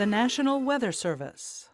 The National Weather Service.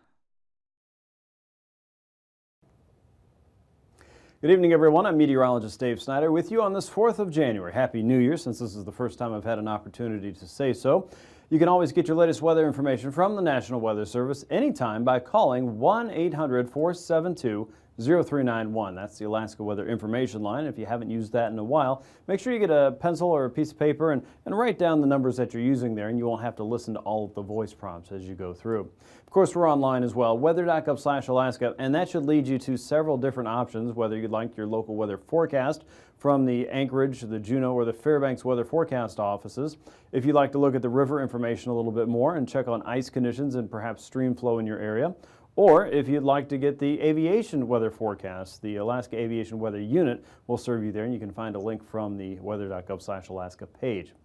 Good evening, everyone. I'm meteorologist Dave Snider with you on this 4th of January. Happy New Year, since this is the first time I've had an opportunity to say so. You can always get your latest weather information from the National Weather Service anytime by calling 1-800-472-0391. That's the Alaska Weather Information Line. If you haven't used that in a while, make sure you get a pencil or a piece of paper and write down the numbers that you're using there, and you won't have to listen to all of the voice prompts as you go through. Of course, we're online as well, weather.gov/Alaska, and that should lead you to several different options, whether you'd like your local weather forecast from the Anchorage, the Juneau, or the Fairbanks Weather Forecast offices. If you'd like to look at the river information a little bit more and check on ice conditions and perhaps stream flow in your area, or if you'd like to get the aviation weather forecast, the Alaska Aviation Weather Unit will serve you there, and you can find a link from the weather.gov/Alaska page.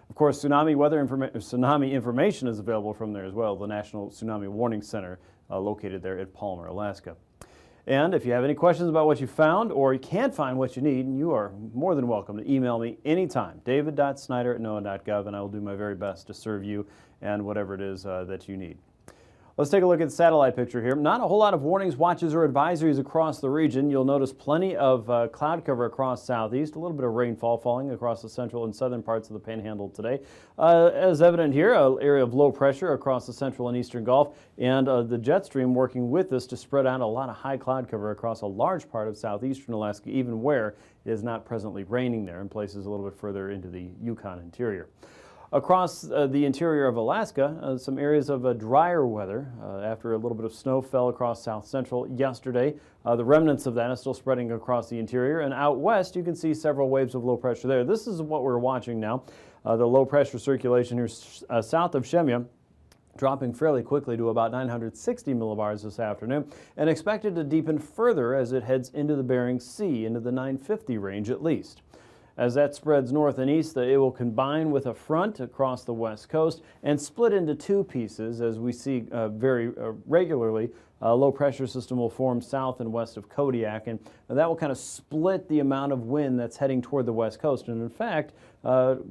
Of course, tsunami information is available from there as well, the National Tsunami Warning Center located there at Palmer, Alaska. And if you have any questions about what you found or you can't find what you need, you are more than welcome to email me anytime, david.snider@noaa.gov, and I will do my very best to serve you and whatever it is that you need. Let's take a look at the satellite picture here. Not a whole lot of warnings, watches, or advisories across the region. You'll notice plenty of cloud cover across southeast, a little bit of rainfall falling across the central and southern parts of the Panhandle today. As evident here, an area of low pressure across the central and eastern Gulf, and the jet stream working with this to spread out a lot of high cloud cover across a large part of southeastern Alaska, even where it is not presently raining there, in places a little bit further into the Yukon interior. Across the interior of Alaska, some areas of drier weather after a little bit of snow fell across south central yesterday. The remnants of that is still spreading across the interior, and out west you can see several waves of low pressure there. This is what we're watching now, the low pressure circulation here south of Shemya, dropping fairly quickly to about 960 millibars this afternoon, and expected to deepen further as it heads into the Bering Sea, into the 950 range at least. As that spreads north and east, it will combine with a front across the west coast and split into two pieces, as we see very regularly. A low pressure system will form south and west of Kodiak, and that will kind of split the amount of wind that's heading toward the west coast, and in fact,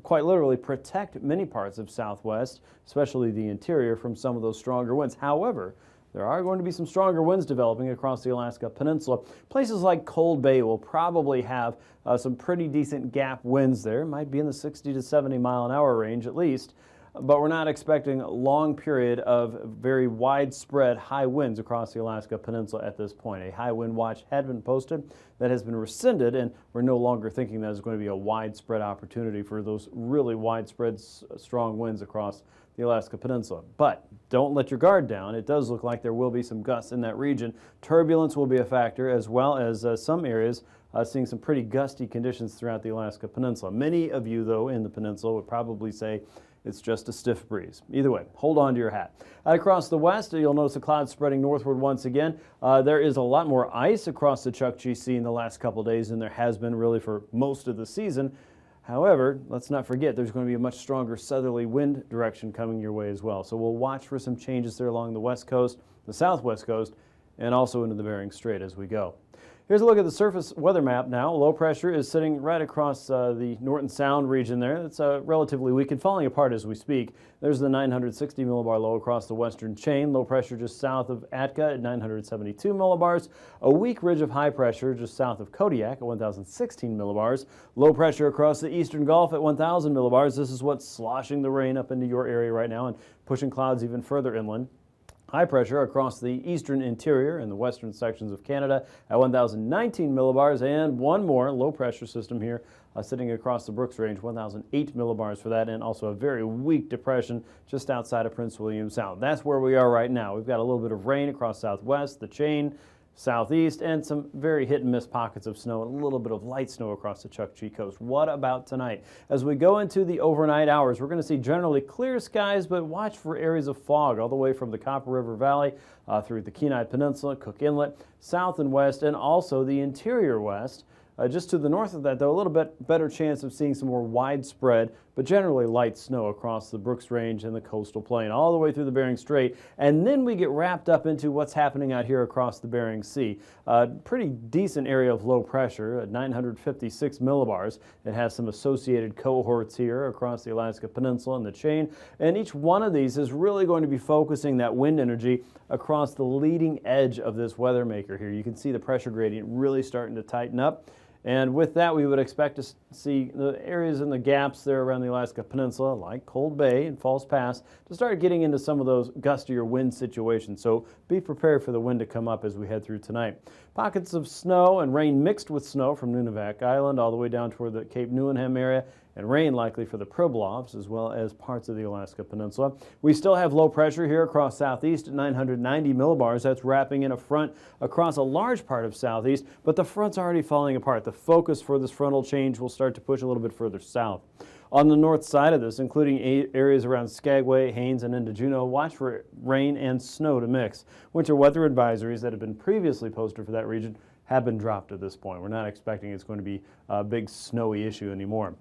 quite literally protect many parts of southwest, especially the interior, from some of those stronger winds. However, there are going to be some stronger winds developing across the Alaska Peninsula. Places like Cold Bay will probably have some pretty decent gap winds there. It might be in the 60 to 70 mile an hour range at least, but we're not expecting a long period of very widespread high winds across the Alaska Peninsula at this point. A high wind watch had been posted that has been rescinded, and we're no longer thinking that is going to be a widespread opportunity for those really widespread strong winds across the Alaska Peninsula. But don't let your guard down. It does look like there will be some gusts in that region. Turbulence will be a factor, as well as some areas seeing some pretty gusty conditions throughout the Alaska Peninsula. Many of you, though, in the peninsula would probably say it's just a stiff breeze. Either way, hold on to your hat. Across the west, you'll notice the clouds spreading northward once again. There is a lot more ice across the Chukchi Sea in the last couple days than there has been really for most of the season. However, let's not forget there's going to be a much stronger southerly wind direction coming your way as well. So we'll watch for some changes there along the west coast, the southwest coast, and also into the Bering Strait as we go. Here's a look at the surface weather map now. Low pressure is sitting right across the Norton Sound region there. It's relatively weak and falling apart as we speak. There's the 960 millibar low across the western chain. Low pressure just south of Atka at 972 millibars. A weak ridge of high pressure just south of Kodiak at 1016 millibars. Low pressure across the eastern Gulf at 1000 millibars. This is what's sloshing the rain up into your area right now and pushing clouds even further inland. High pressure across the eastern interior and the western sections of Canada at 1019 millibars, and one more low pressure system here sitting across the Brooks Range, 1008 millibars for that, and also a very weak depression just outside of Prince William Sound. That's where we are right now. We've got a little bit of rain across southwest, the chain, southeast, and some very hit and miss pockets of snow and a little bit of light snow across the Chukchi Coast. What about tonight? As we go into the overnight hours, we're going to see generally clear skies, but watch for areas of fog all the way from the Copper River Valley through the Kenai Peninsula, Cook Inlet, south and west, and also the interior west. Just to the north of that, though, a little bit better chance of seeing some more widespread, but generally light snow across the Brooks Range and the coastal plain, all the way through the Bering Strait. And then we get wrapped up into what's happening out here across the Bering Sea. Pretty decent area of low pressure at 956 millibars. It has some associated cohorts here across the Alaska Peninsula and the chain. And each one of these is really going to be focusing that wind energy across the leading edge of this weather maker here. You can see the pressure gradient really starting to tighten up. And with that, we would expect to see the areas in the gaps there around the Alaska Peninsula, like Cold Bay and Falls Pass, to start getting into some of those gustier wind situations. So be prepared for the wind to come up as we head through tonight. Pockets of snow and rain mixed with snow from Nunivak Island all the way down toward the Cape Neuenhem area, and rain likely for the Pribilofs as well as parts of the Alaska Peninsula. We still have low pressure here across southeast at 990 millibars. That's wrapping in a front across a large part of southeast, but the front's already falling apart. The focus for this frontal change will start to push a little bit further south. On the north side of this, including areas around Skagway, Haines, and into Juneau, watch for rain and snow to mix. Winter weather advisories that have been previously posted for that region have been dropped at this point. We're not expecting it's going to be a big snowy issue anymore.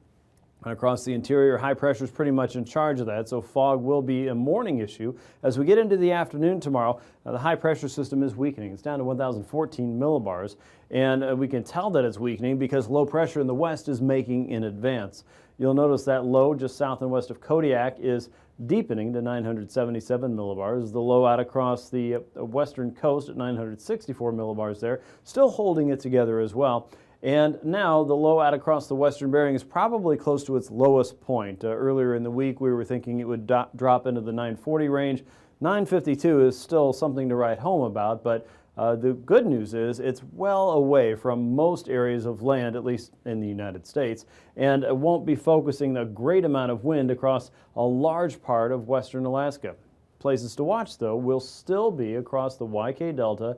And across the interior, high pressure is pretty much in charge of that, so fog will be a morning issue. As we get into the afternoon tomorrow, the high pressure system is weakening. It's down to 1,014 millibars, and we can tell that it's weakening because low pressure in the west is making in advance. You'll notice that low just south and west of Kodiak is deepening to 977 millibars. The low out across the western coast at 964 millibars there, still holding it together as well. And now the low out across the western Bering is probably close to its lowest point. Earlier in the week, we were thinking it would drop into the 940 range. 952 is still something to write home about, but the good news is it's well away from most areas of land, at least in the United States, and it won't be focusing a great amount of wind across a large part of western Alaska. Places to watch, though, will still be across the YK Delta,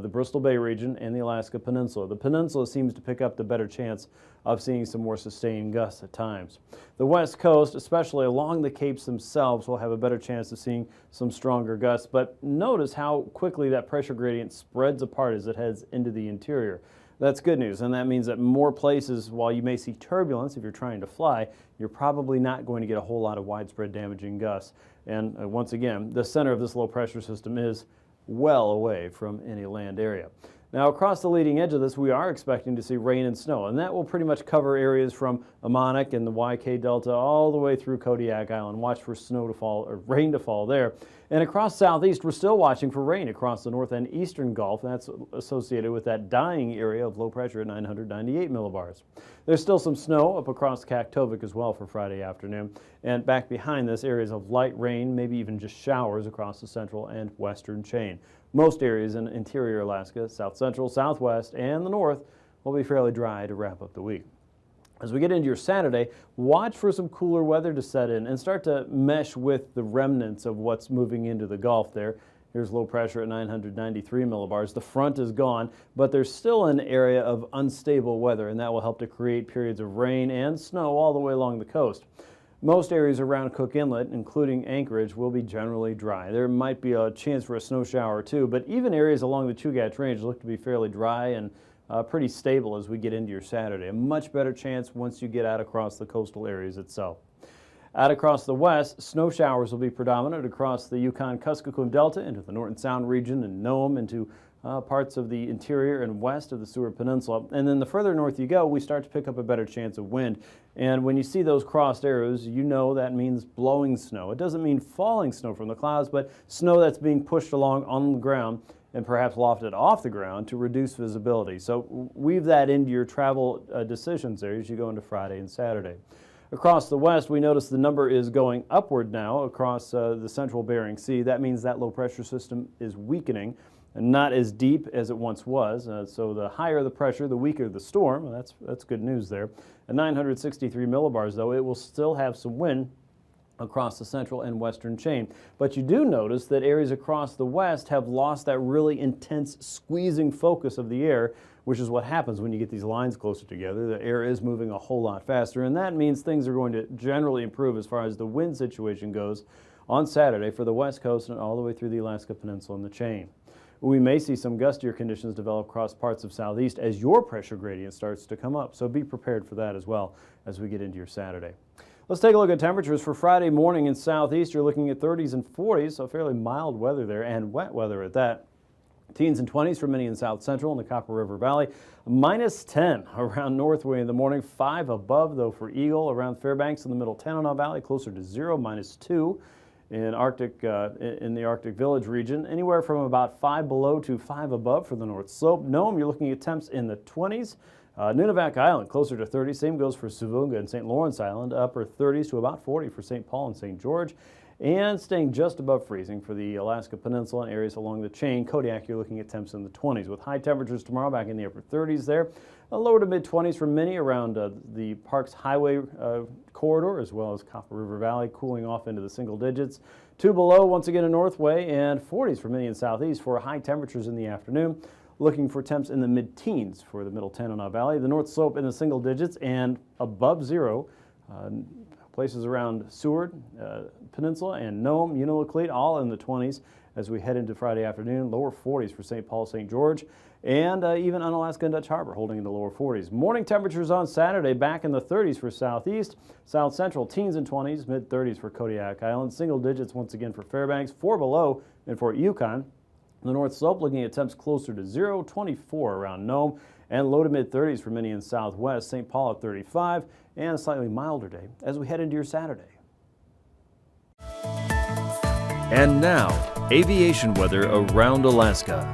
the Bristol Bay region, and the Alaska Peninsula. The peninsula seems to pick up the better chance of seeing some more sustained gusts at times. The west coast, especially along the capes themselves, will have a better chance of seeing some stronger gusts, but notice how quickly that pressure gradient spreads apart as it heads into the interior. That's good news, and that means that more places, while you may see turbulence if you're trying to fly, you're probably not going to get a whole lot of widespread damaging gusts. And once again, the center of this low pressure system is well away from any land area. Now, across the leading edge of this, we are expecting to see rain and snow, and that will pretty much cover areas from Ammonok and the YK Delta all the way through Kodiak Island. Watch for snow to fall, or rain to fall there. And across southeast, we're still watching for rain across the north and eastern Gulf. That's associated with that dying area of low pressure at 998 millibars. There's still some snow up across Kaktovik as well for Friday afternoon. And back behind this, areas of light rain, maybe even just showers across the central and western chain. Most areas in interior Alaska, south central, southwest, and the north will be fairly dry to wrap up the week. As we get into your Saturday, watch for some cooler weather to set in and start to mesh with the remnants of what's moving into the Gulf there. Here's low pressure at 993 millibars. The front is gone, but there's still an area of unstable weather, and that will help to create periods of rain and snow all the way along the coast. Most areas around Cook Inlet, including Anchorage, will be generally dry. There might be a chance for a snow shower or two, but even areas along the Chugach Range look to be fairly dry and pretty stable as we get into your Saturday. A much better chance once you get out across the coastal areas itself. Out across the west, snow showers will be predominant across the Yukon-Kuskokwim Delta into the Norton Sound region and Nome into parts of the interior and west of the Seward Peninsula. And then the further north you go, we start to pick up a better chance of wind. And when you see those crossed arrows, you know that means blowing snow. It doesn't mean falling snow from the clouds, but snow that's being pushed along on the ground and perhaps lofted off the ground to reduce visibility. So weave that into your travel decisions there as you go into Friday and Saturday. Across the west, we notice the number is going upward now across the central Bering Sea. That means that low pressure system is weakening and not as deep as it once was. So the higher the pressure, the weaker the storm. That's good news there. At 963 millibars, though, it will still have some wind across the central and western chain. But you do notice that areas across the west have lost that really intense squeezing focus of the air, which is what happens when you get these lines closer together. The air is moving a whole lot faster, and that means things are going to generally improve as far as the wind situation goes on Saturday for the west coast and all the way through the Alaska Peninsula and the chain. We may see some gustier conditions develop across parts of southeast as your pressure gradient starts to come up. So be prepared for that as well as we get into your Saturday. Let's take a look at temperatures for Friday morning in southeast. You're looking at 30s and 40s, so fairly mild weather there and wet weather at that. Teens and 20s for many in south central and the Copper River Valley. -10 around Northway in the morning. 5 above though for Eagle around Fairbanks in the middle Tanana Valley. Closer to 0, -2 in in the Arctic Village region. Anywhere from about 5 below to 5 above for the North Slope. Nome, you're looking at temps in the 20s. Nunivak Island closer to 30. Same goes for Suvunga and St. Lawrence Island. Upper 30s to about 40 for St. Paul and St. George. And staying just above freezing for the Alaska Peninsula and areas along the chain. Kodiak, you're looking at temps in the 20s with high temperatures tomorrow back in the upper 30s there. Lower to mid 20s for many around the Parks Highway corridor as well as Copper River Valley, cooling off into the single digits. 2 below once again in Northway, and 40s for many in southeast for high temperatures in the afternoon. Looking for temps in the mid-teens for the middle Tanana Valley. The North Slope in the single digits and above 0. Places around Seward Peninsula and Nome, Unalakleet, all in the 20s as we head into Friday afternoon. Lower 40s for St. Paul, St. George, and even Unalaska and Dutch Harbor holding in the lower 40s. Morning temperatures on Saturday back in the 30s for southeast. South central, teens and 20s, mid-30s for Kodiak Island. Single digits once again for Fairbanks. 4 below in Fort Yukon. The North Slope looking at temps closer to 0, 24 around Nome, and low to mid-30s for many in southwest. St. Paul at 35, and a slightly milder day as we head into your Saturday. And now, aviation weather around Alaska.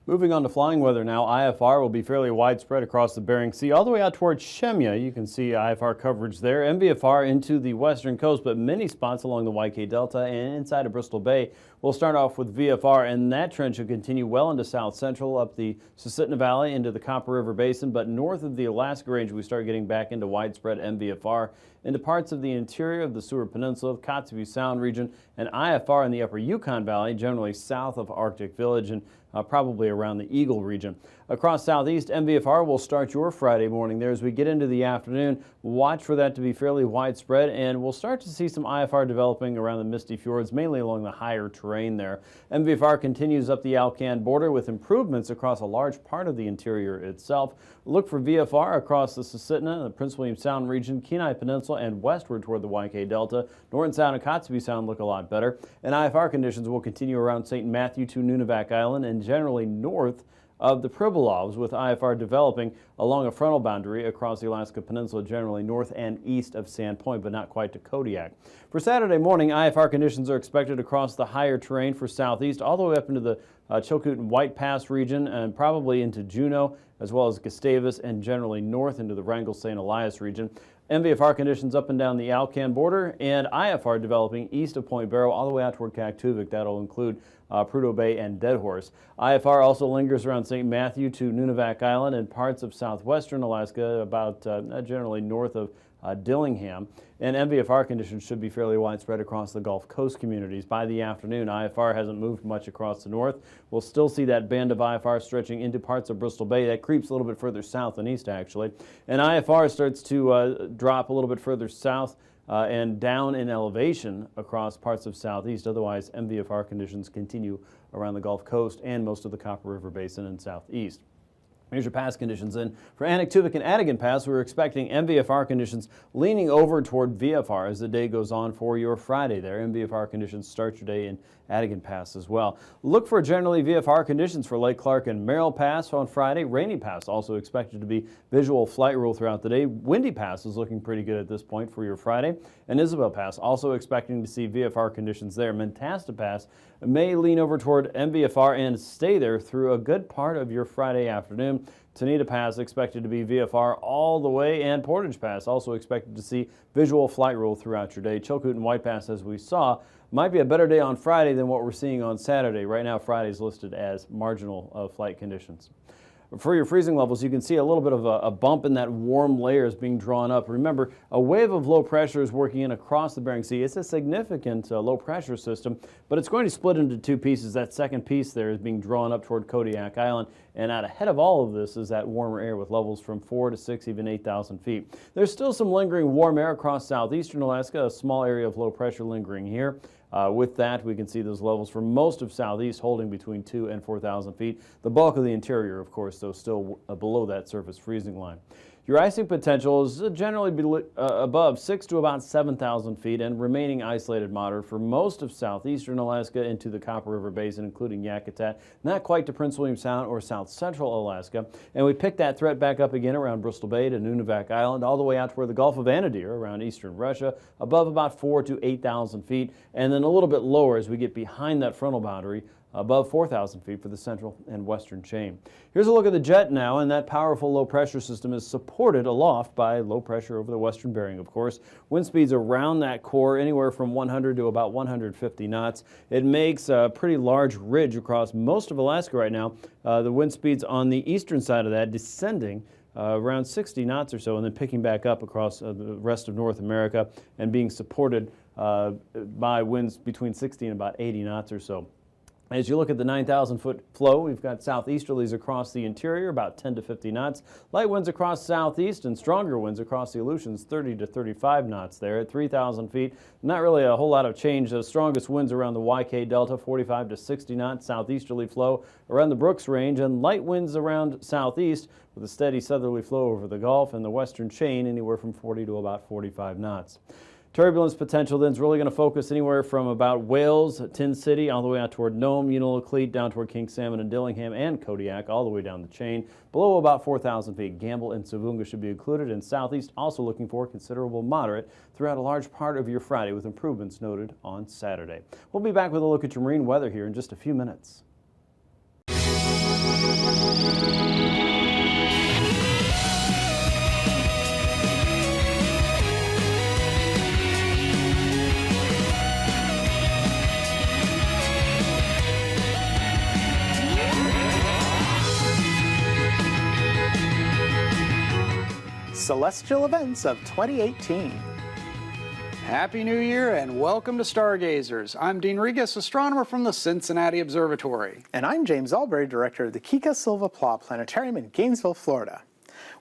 Moving on to flying weather now, IFR will be fairly widespread across the Bering Sea all the way out towards Shemya. You can see IFR coverage there. MVFR into the western coast, but many spots along the YK Delta and inside of Bristol Bay. We'll start off with VFR, and that trend should continue well into south central, up the Susitna Valley into the Copper River Basin. But north of the Alaska Range, we start getting back into widespread MVFR into parts of the interior of the Seward Peninsula, Kotzebue Sound region, and IFR in the upper Yukon Valley, generally south of Arctic Village and probably around the Eagle region. Across southeast, MVFR will start your Friday morning there as we get into the afternoon. Watch for that to be fairly widespread, and we'll start to see some IFR developing around the Misty Fjords, mainly along the higher terrain there. MVFR continues up the Alcan border with improvements across a large part of the interior itself. Look for VFR across the Susitna, the Prince William Sound region, Kenai Peninsula, and westward toward the YK Delta. Norton Sound and Kotzebue Sound look a lot better. And IFR conditions will continue around St. Matthew to Nunivak Island and generally north of the Pribilovs, with IFR developing along a frontal boundary across the Alaska Peninsula, generally north and east of Sand Point, but not quite to Kodiak. For Saturday morning, IFR conditions are expected across the higher terrain for southeast, all the way up into the Chilkoot and White Pass region and probably into Juneau, as well as Gustavus and generally north into the Wrangell-St. Elias region. MVFR conditions up and down the Alcan border, and IFR developing east of Point Barrow all the way out toward Kaktuvik. That'll include Prudhoe Bay and Deadhorse. IFR also lingers around St. Matthew to Nunivak Island and parts of southwestern Alaska, about generally north of Dillingham. And MVFR conditions should be fairly widespread across the Gulf Coast communities. By the afternoon, IFR hasn't moved much across the north. We'll still see that band of IFR stretching into parts of Bristol Bay. That creeps a little bit further south and east, actually. And IFR starts to drop a little bit further south and down in elevation across parts of southeast. Otherwise, MVFR conditions continue around the Gulf Coast and most of the Copper River Basin and southeast. Here's your pass conditions. And for Anaktuvik and Adigan Pass, we're expecting MVFR conditions leaning over toward VFR as the day goes on for your Friday there. MVFR conditions start your day in Adigan Pass as well. Look for generally VFR conditions for Lake Clark and Merrill Pass on Friday. Rainy Pass also expected to be visual flight rule throughout the day. Windy Pass is looking pretty good at this point for your Friday. And Isabel Pass also expecting to see VFR conditions there. Mentasta Pass may lean over toward MVFR and stay there through a good part of your Friday afternoon. Tanita Pass expected to be VFR all the way, and Portage Pass also expected to see visual flight rule throughout your day. Chilkoot and White Pass, as we saw, might be a better day on Friday than what we're seeing on Saturday. Right now, Friday is listed as marginal flight conditions. For your freezing levels, you can see a little bit of a bump in that warm layers being drawn up. Remember, a wave of low pressure is working in across the Bering Sea. It's a significant low pressure system, but it's going to split into two pieces. That second piece there is being drawn up toward Kodiak Island, and out ahead of all of this is that warmer air with levels from 4 to 6, even 8,000 feet. There's still some lingering warm air across southeastern Alaska, a small area of low pressure lingering here. With that, we can see those levels for most of southeast holding between 2,000 and 4,000 feet. The bulk of the interior, of course, though, still below that surface freezing line. Your icing potential is generally above 6,000 to about 7,000 feet and remaining isolated moderate for most of southeastern Alaska into the Copper River Basin, including Yakutat, not quite to Prince William Sound or south central Alaska. And we pick that threat back up again around Bristol Bay to Nunivak Island, all the way out to where the Gulf of Anadyr around eastern Russia, above about 4,000 to 8,000 feet, and then a little bit lower as we get behind that frontal boundary, above 4,000 feet for the central and western chain. Here's a look at the jet now, and that powerful low pressure system is supported aloft by low pressure over the western Bering, of course. Wind speeds around that core anywhere from 100 to about 150 knots. It makes a pretty large ridge across most of Alaska right now. The wind speeds on the eastern side of that descending around 60 knots or so, and then picking back up across the rest of North America and being supported by winds between 60 and about 80 knots or so. As you look at the 9,000-foot flow, we've got southeasterlies across the interior, about 10 to 50 knots. Light winds across southeast and stronger winds across the Aleutians, 30 to 35 knots there at 3,000 feet. Not really a whole lot of change. The strongest winds around the YK Delta, 45 to 60 knots. Southeasterly flow around the Brooks Range, and light winds around southeast with a steady southerly flow over the Gulf and the western chain, anywhere from 40 to about 45 knots. Turbulence potential then is really going to focus anywhere from about Wales, Tin City, all the way out toward Nome, Unalakleet, down toward King Salmon and Dillingham and Kodiak, all the way down the chain. Below about 4,000 feet, Gamble and Savunga should be included, and southeast also looking for considerable moderate throughout a large part of your Friday, with improvements noted on Saturday. We'll be back with a look at your marine weather here in just a few minutes. Celestial events of 2018. Happy New Year and welcome to Stargazers. I'm Dean Regas, astronomer from the Cincinnati Observatory. And I'm James Albury, director of the Kika Silva Pla Planetarium in Gainesville, Florida.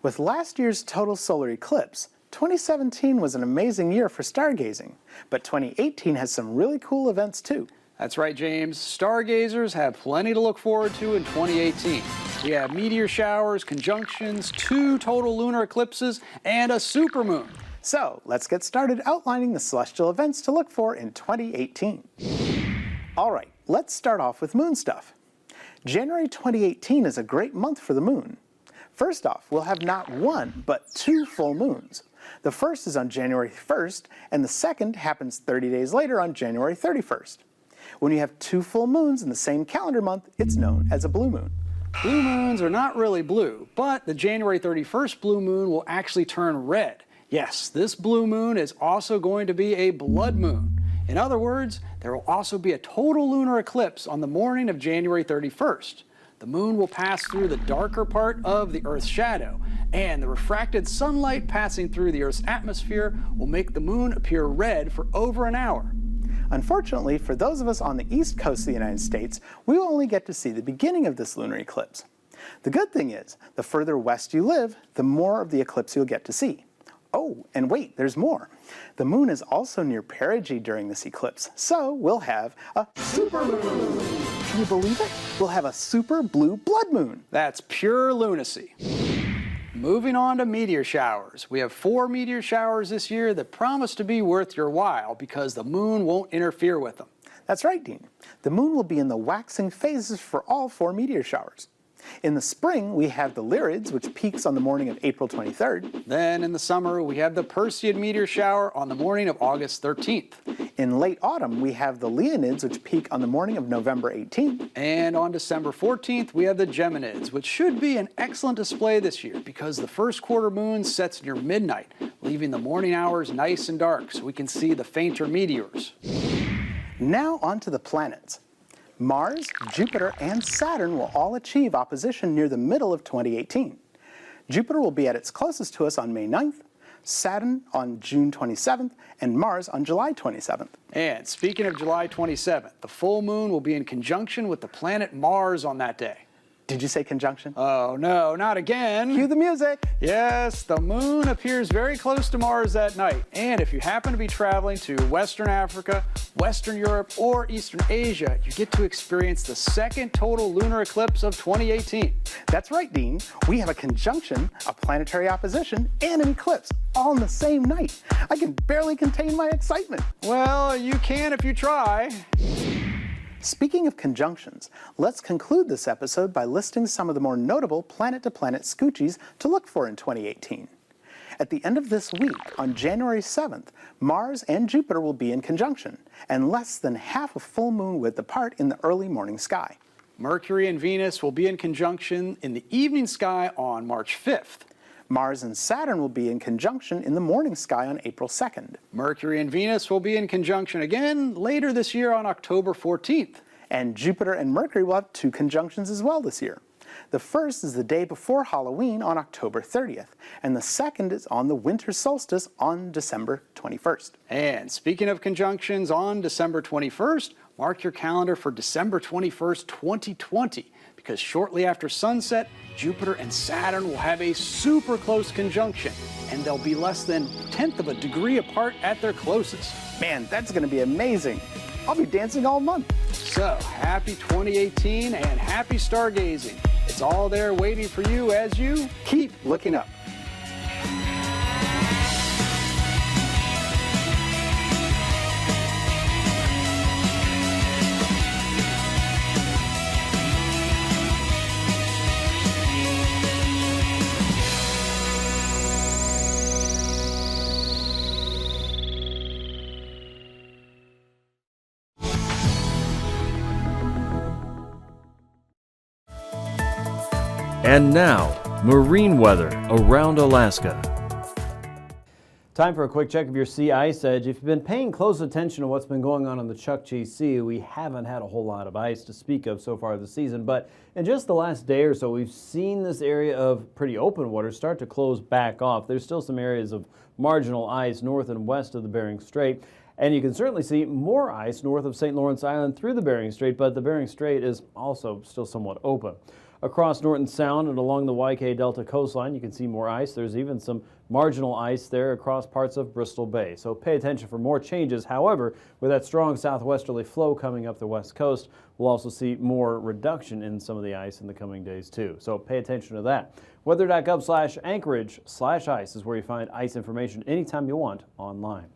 With last year's total solar eclipse, 2017 was an amazing year for stargazing, but 2018 has some really cool events too. That's right, James. Stargazers have plenty to look forward to in 2018. We have meteor showers, conjunctions, 2 total lunar eclipses, and a supermoon. So let's get started outlining the celestial events to look for in 2018. All right, let's start off with moon stuff. January 2018 is a great month for the moon. First off, we'll have not 1, but 2 full moons. The first is on January 1st, and the second happens 30 days later on January 31st. When you have 2 full moons in the same calendar month, it's known as a blue moon. Blue moons are not really blue, but the January 31st blue moon will actually turn red. Yes, this blue moon is also going to be a blood moon. In other words, there will also be a total lunar eclipse on the morning of January 31st. The moon will pass through the darker part of the Earth's shadow, and the refracted sunlight passing through the Earth's atmosphere will make the moon appear red for over an hour. Unfortunately, for those of us on the east coast of the United States, we will only get to see the beginning of this lunar eclipse. The good thing is, the further west you live, the more of the eclipse you'll get to see. Oh, and wait, there's more. The moon is also near perigee during this eclipse, so we'll have a supermoon. Can you believe it? We'll have a super blue blood moon. That's pure lunacy. Moving on to meteor showers. We have 4 meteor showers this year that promise to be worth your while because the moon won't interfere with them. That's right, Dean. The moon will be in the waxing phases for all 4 meteor showers. In the spring, we have the Lyrids, which peaks on the morning of April 23rd. Then in the summer, we have the Perseid meteor shower on the morning of August 13th. In late autumn, we have the Leonids, which peak on the morning of November 18th. And on December 14th, we have the Geminids, which should be an excellent display this year because the first quarter moon sets near midnight, leaving the morning hours nice and dark so we can see the fainter meteors. Now on to the planets. Mars, Jupiter, and Saturn will all achieve opposition near the middle of 2018. Jupiter will be at its closest to us on May 9th, Saturn on June 27th, and Mars on July 27th. And speaking of July 27th, the full moon will be in conjunction with the planet Mars on that day. Did you say conjunction? Oh no, not again. Cue the music. Yes, the moon appears very close to Mars at night. And if you happen to be traveling to Western Africa, Western Europe, or Eastern Asia, you get to experience the second total lunar eclipse of 2018. That's right, Dean. We have a conjunction, a planetary opposition, and an eclipse all in the same night. I can barely contain my excitement. Well, you can if you try. Speaking of conjunctions, let's conclude this episode by listing some of the more notable planet-to-planet scoochies to look for in 2018. At the end of this week, on January 7th, Mars and Jupiter will be in conjunction, and less than half a full moon width apart in the early morning sky. Mercury and Venus will be in conjunction in the evening sky on March 5th. Mars and Saturn will be in conjunction in the morning sky on April 2nd. Mercury and Venus will be in conjunction again later this year on October 14th. And Jupiter and Mercury will have two conjunctions as well this year. The first is the day before Halloween on October 30th, and the second is on the winter solstice on December 21st. And speaking of conjunctions on December 21st, mark your calendar for December 21st, 2020, because shortly after sunset, Jupiter and Saturn will have a super close conjunction, and they'll be less than 1/10 of a degree apart at their closest. Man, that's going to be amazing. I'll be dancing all month. So, happy 2018 and happy stargazing. It's all there waiting for you as you Keep looking up. And now, marine weather around Alaska. Time for a quick check of your sea ice edge. If you've been paying close attention to what's been going on in the Chukchi Sea, we haven't had a whole lot of ice to speak of so far this season, but in just the last day or so, we've seen this area of pretty open water start to close back off. There's still some areas of marginal ice north and west of the Bering Strait, and you can certainly see more ice north of St. Lawrence Island through the Bering Strait, but the Bering Strait is also still somewhat open. Across Norton Sound and along the YK Delta coastline, you can see more ice. There's even some marginal ice there across parts of Bristol Bay. So pay attention for more changes. However, with that strong southwesterly flow coming up the west coast, we'll also see more reduction in some of the ice in the coming days too. So pay attention to that. Weather.gov/Anchorage/ice is where you find ice information anytime you want online.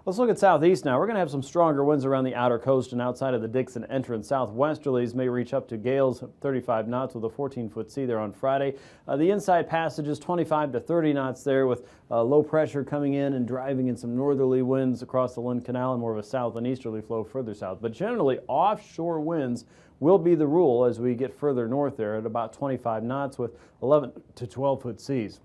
Let's look at southeast now. We're going to have some stronger winds around the outer coast and outside of the Dixon entrance. Southwesterlies may reach up to gales 35 knots with a 14-foot sea there on Friday. The inside passage is 25 to 30 knots there with low pressure coming in and driving in some northerly winds across the Lynn Canal and more of a south and easterly flow further south. But generally, offshore winds will be the rule as we get further north there at about 25 knots with 11 to 12-foot seas.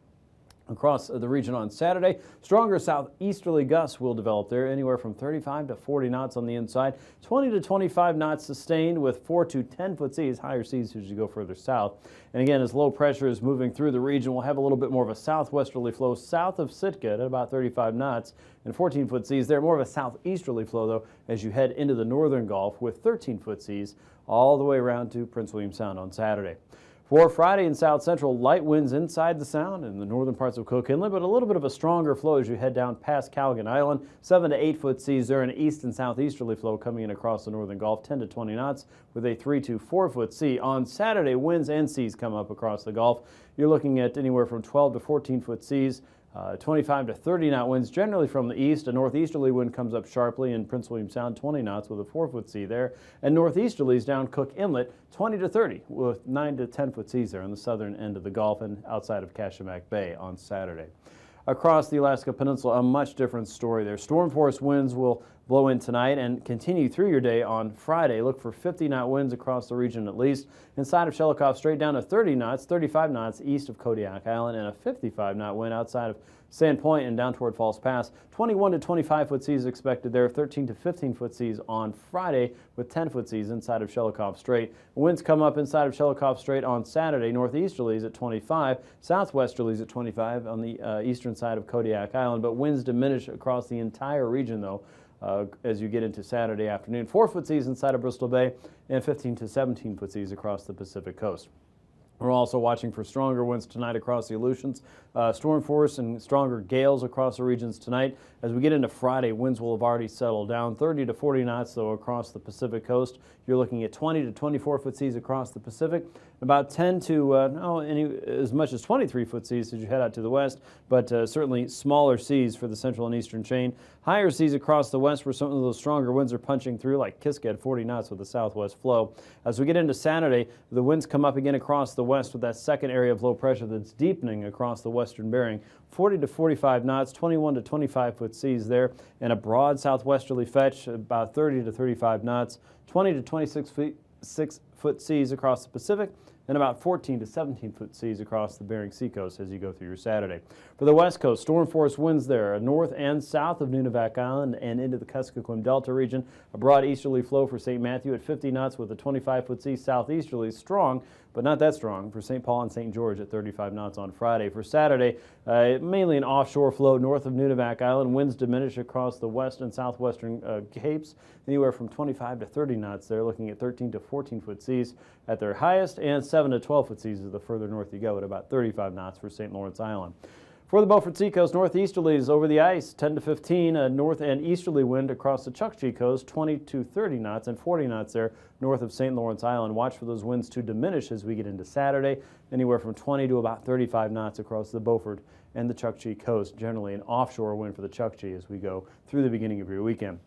Across the region on Saturday, stronger southeasterly gusts will develop there, anywhere from 35 to 40 knots on the inside, 20 to 25 knots sustained with 4 to 10-foot seas, higher seas as you go further south. And again, as low pressure is moving through the region, we'll have a little bit more of a southwesterly flow south of Sitka at about 35 knots and 14-foot seas there. More of a southeasterly flow, though, as you head into the northern Gulf with 13-foot seas all the way around to Prince William Sound on Saturday. For Friday in south central, light winds inside the sound in the northern parts of Cook Inlet, but a little bit of a stronger flow as you head down past Calgan Island. 7 to 8-foot seas there, an east and southeasterly flow coming in across the northern Gulf, 10 to 20 knots with a 3 to 4-foot sea. On Saturday, winds and seas come up across the Gulf. You're looking at anywhere from 12 to 14-foot seas. 25 to 30 knot winds generally from the east. A northeasterly wind comes up sharply in Prince William Sound, 20 knots with a 4-foot sea there. And northeasterlies down Cook Inlet, 20 to 30 with 9 to 10-foot seas there on the southern end of the Gulf and outside of Kashamak Bay on Saturday. Across the Alaska Peninsula, a much different story there. Storm force winds will blow in tonight and continue through your day on Friday. Look for 50-knot winds across the region at least. Inside of Shelikof Strait down to 30 knots, 35 knots east of Kodiak Island, and a 55-knot wind outside of Sand Point and down toward False Pass. 21 to 25-foot seas expected there, 13 to 15-foot seas on Friday with 10-foot seas inside of Shelikof Strait. Winds come up inside of Shelikof Strait on Saturday, northeasterlies at 25, southwesterlies at 25 on the eastern side of Kodiak Island, but winds diminish across the entire region though. As you get into Saturday afternoon. 4-foot seas inside of Bristol Bay and 15 to 17-foot seas across the Pacific coast. We're also watching for stronger winds tonight across the Aleutians, storm force and stronger gales across the regions tonight. As we get into Friday, winds will have already settled down. 30 to 40 knots, though, across the Pacific coast. You're looking at 20 to 24-foot seas across the Pacific. About 10 to as much as 23-foot seas as you head out to the west, but certainly smaller seas for the central and eastern chain. Higher seas across the west where some of those stronger winds are punching through, like Kiska at 40 knots with a southwest flow. As we get into Saturday, the winds come up again across the west with that second area of low pressure that's deepening across the western Bering. 40 to 45 knots, 21 to 25-foot seas there, and a broad southwesterly fetch, about 30 to 35 knots, 20 to 26-foot seas across the Pacific, and about 14 to 17-foot seas across the Bering Sea coast as you go through your Saturday. For the west coast, storm force winds there, north and south of Nunivak Island and into the Kuskokwim Delta region. A broad easterly flow for St. Matthew at 50 knots with a 25-foot sea, southeasterly strong, but not that strong for St. Paul and St. George at 35 knots on Friday. For Saturday, mainly an offshore flow north of Nunivak Island. Winds diminish across the west and southwestern capes, anywhere from 25 to 30 knots there, looking at 13 to 14-foot seas at their highest, and 7 to 12-foot seas the further north you go at about 35 knots for St. Lawrence Island. For the Beaufort Seacoast, northeasterlies over the ice, 10 to 15, a north and easterly wind across the Chukchi coast, 20 to 30 knots and 40 knots there north of St. Lawrence Island. Watch for those winds to diminish as we get into Saturday, anywhere from 20 to about 35 knots across the Beaufort and the Chukchi coast. Generally an offshore wind for the Chukchi as we go through the beginning of your weekend.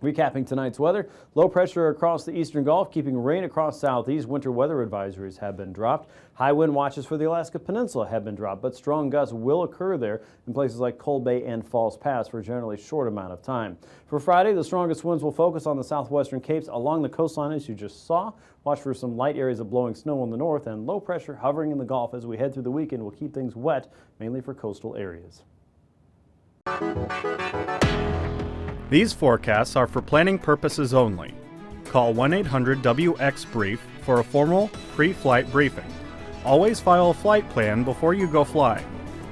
Recapping tonight's weather, low pressure across the eastern Gulf, keeping rain across southeast. Winter weather advisories have been dropped. High wind watches for the Alaska Peninsula have been dropped, but strong gusts will occur there in places like Cold Bay and False Pass for a generally short amount of time. For Friday, the strongest winds will focus on the southwestern capes along the coastline as you just saw. Watch for some light areas of blowing snow in the north, and low pressure hovering in the Gulf as we head through the weekend will keep things wet, mainly for coastal areas. These forecasts are for planning purposes only. Call 1-800-WX-BRIEF for a formal pre-flight briefing. Always file a flight plan before you go flying.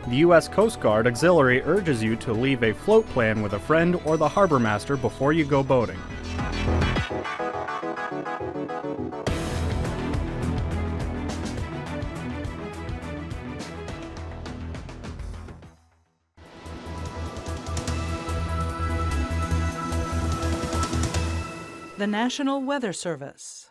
The U.S. Coast Guard Auxiliary urges you to leave a float plan with a friend or the harbor master before you go boating. The National Weather Service.